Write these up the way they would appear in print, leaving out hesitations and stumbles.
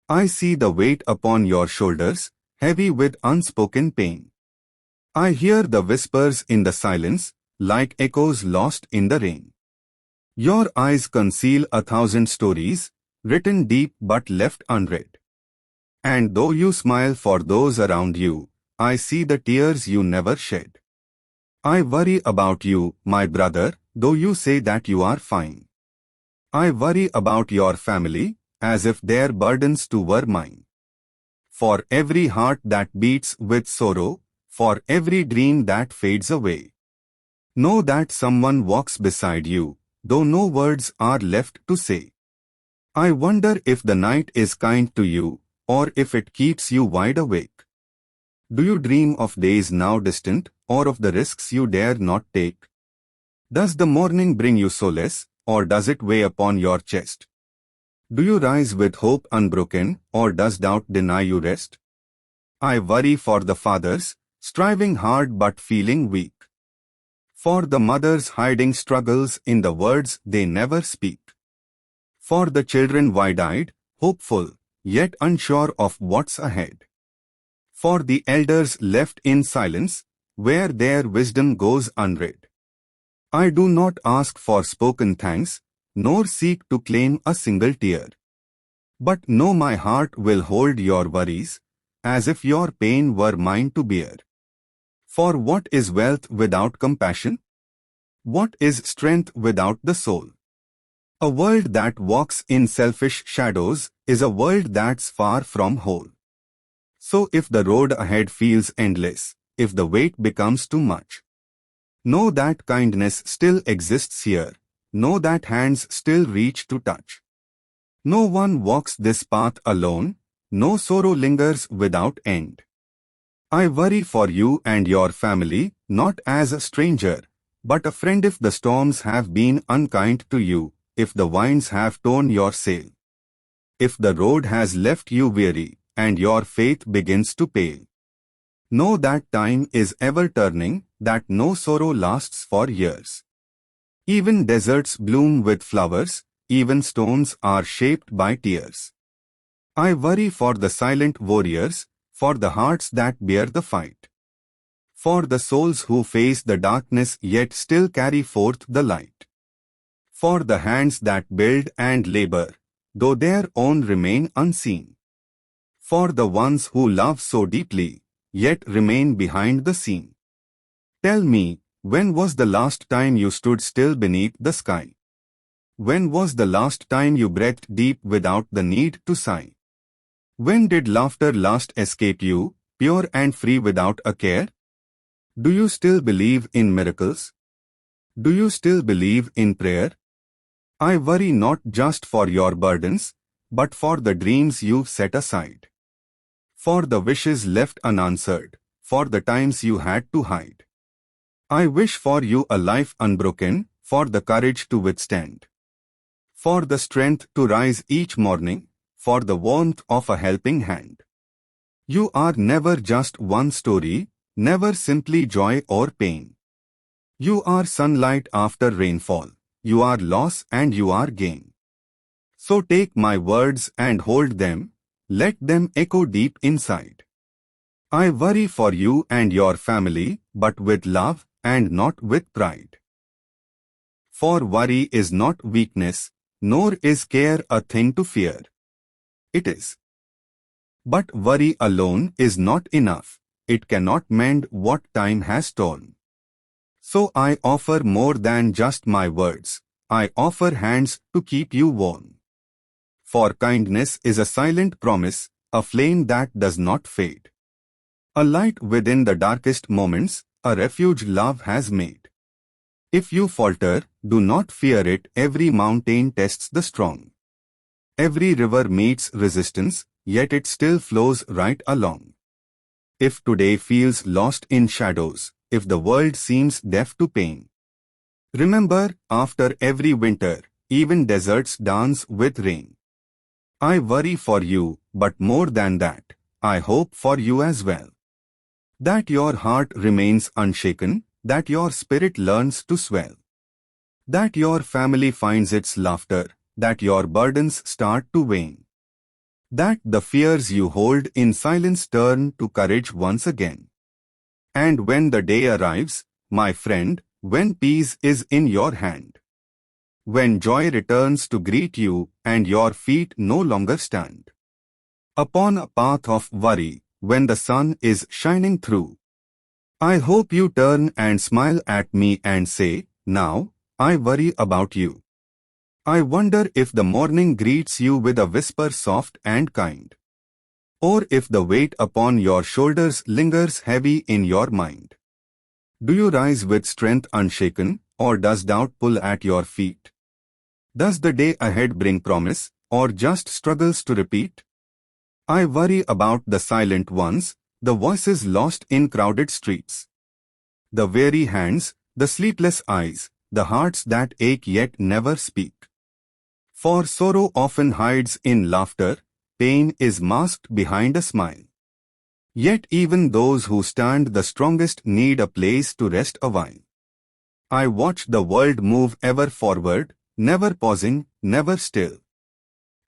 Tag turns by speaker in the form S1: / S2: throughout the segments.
S1: I see the weight upon your shoulders, heavy with unspoken pain. I hear the whispers in the silence, like echoes lost in the rain. Your eyes conceal 1,000 stories, written deep but left unread. And though you smile for those around you, I see the tears you never shed. I worry about you, my brother, though you say that you are fine. I worry about your family, as if their burdens too were mine. For every heart that beats with sorrow, for every dream that fades away, know that someone walks beside you, though no words are left to say. I wonder if the night is kind to you, or if it keeps you wide awake. Do you dream of days now distant, or of the risks you dare not take? Does the morning bring you solace, or does it weigh upon your chest? Do you rise with hope unbroken, or does doubt deny you rest? I worry for the fathers, striving hard but feeling weak. For the mothers hiding struggles in the words they never speak. For the children wide-eyed, hopeful, yet unsure of what's ahead. For the elders left in silence, where their wisdom goes unread. I do not ask for spoken thanks, nor seek to claim a single tear. But know my heart will hold your worries, as if your pain were mine to bear. For what is wealth without compassion? What is strength without the soul? A world that walks in selfish shadows is a world that's far from whole. So if the road ahead feels endless, if the weight becomes too much, know that kindness still exists here, know that hands still reach to touch. No one walks this path alone, no sorrow lingers without end. I worry for you and your family, not as a stranger, but a friend if the storms have been unkind to you, if the winds have torn your sail. If the road has left you weary, and your faith begins to pale. Know that time is ever turning, that no sorrow lasts for years. Even deserts bloom with flowers, even stones are shaped by tears. I worry for the silent warriors, for the hearts that bear the fight. For the souls who face the darkness yet still carry forth the light. For the hands that build and labor, though their own remain unseen. For the ones who love so deeply, yet remain behind the scene. Tell me, when was the last time you stood still beneath the sky? When was the last time you breathed deep without the need to sigh? When did laughter last escape you, pure and free without a care? Do you still believe in miracles? Do you still believe in prayer? I worry not just for your burdens, but for the dreams you've set aside. For the wishes left unanswered, for the times you had to hide. I wish for you a life unbroken, for the courage to withstand. For the strength to rise each morning, for the warmth of a helping hand. You are never just one story, never simply joy or pain. You are sunlight after rainfall, you are loss and you are gain. So take my words and hold them, let them echo deep inside. I worry for you and your family, but with love and not with pride. For worry is not weakness, nor is care a thing to fear. It is. But worry alone is not enough, it cannot mend what time has torn. So I offer more than just my words, I offer hands to keep you warm. For kindness is a silent promise, a flame that does not fade. A light within the darkest moments, a refuge love has made. If you falter, do not fear it, every mountain tests the strong. Every river meets resistance, yet it still flows right along. If today feels lost in shadows, if the world seems deaf to pain, remember, after every winter, even deserts dance with rain. I worry for you, but more than that, I hope for you as well. That your heart remains unshaken, that your spirit learns to swell. That your family finds its laughter, that your burdens start to wane. That the fears you hold in silence turn to courage once again. And when the day arrives, my friend, when peace is in your hand, when joy returns to greet you and your feet no longer stand upon a path of worry, when the sun is shining through, I hope you turn and smile at me and say, now, I worry about you. I wonder if the morning greets you with a whisper soft and kind, or if the weight upon your shoulders lingers heavy in your mind. Do you rise with strength unshaken, or does doubt pull at your feet? Does the day ahead bring promise, or just struggles to repeat? I worry about the silent ones, the voices lost in crowded streets, the weary hands, the sleepless eyes, the hearts that ache yet never speak. For sorrow often hides in laughter, pain is masked behind a smile. Yet even those who stand the strongest need a place to rest a while. I watch the world move ever forward, never pausing, never still.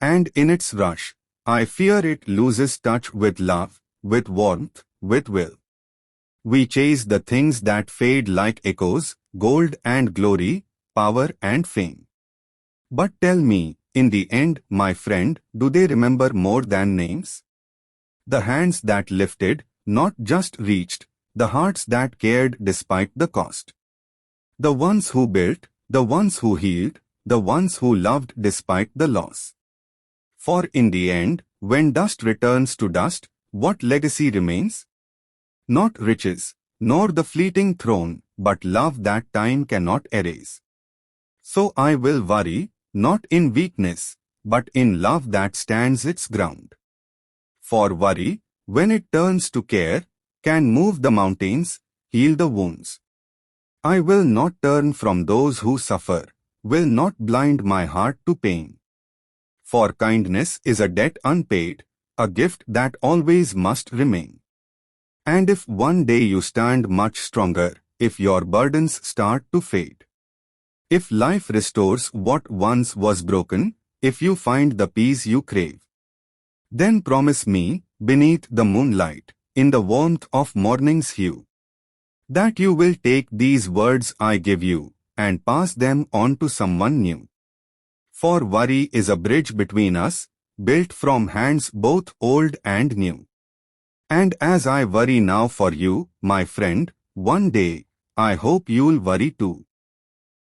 S1: And in its rush, I fear it loses touch with love, with warmth, with will. We chase the things that fade like echoes, gold and glory, power and fame. But tell me, in the end, my friend, do they remember more than names? The hands that lifted, not just reached, the hearts that cared despite the cost. The ones who built, the ones who healed, the ones who loved despite the loss. For in the end, when dust returns to dust, what legacy remains? Not riches, nor the fleeting throne, but love that time cannot erase. So I will worry, not in weakness, but in love that stands its ground. For worry, when it turns to care, can move the mountains, heal the wounds. I will not turn from those who suffer, will not blind my heart to pain. For kindness is a debt unpaid, a gift that always must remain. And if one day you stand much stronger, if your burdens start to fade, if life restores what once was broken, if you find the peace you crave, then promise me, beneath the moonlight, in the warmth of morning's hue, that you will take these words I give you, and pass them on to someone new. For worry is a bridge between us, built from hands both old and new. And as I worry now for you, my friend, one day, I hope you'll worry too.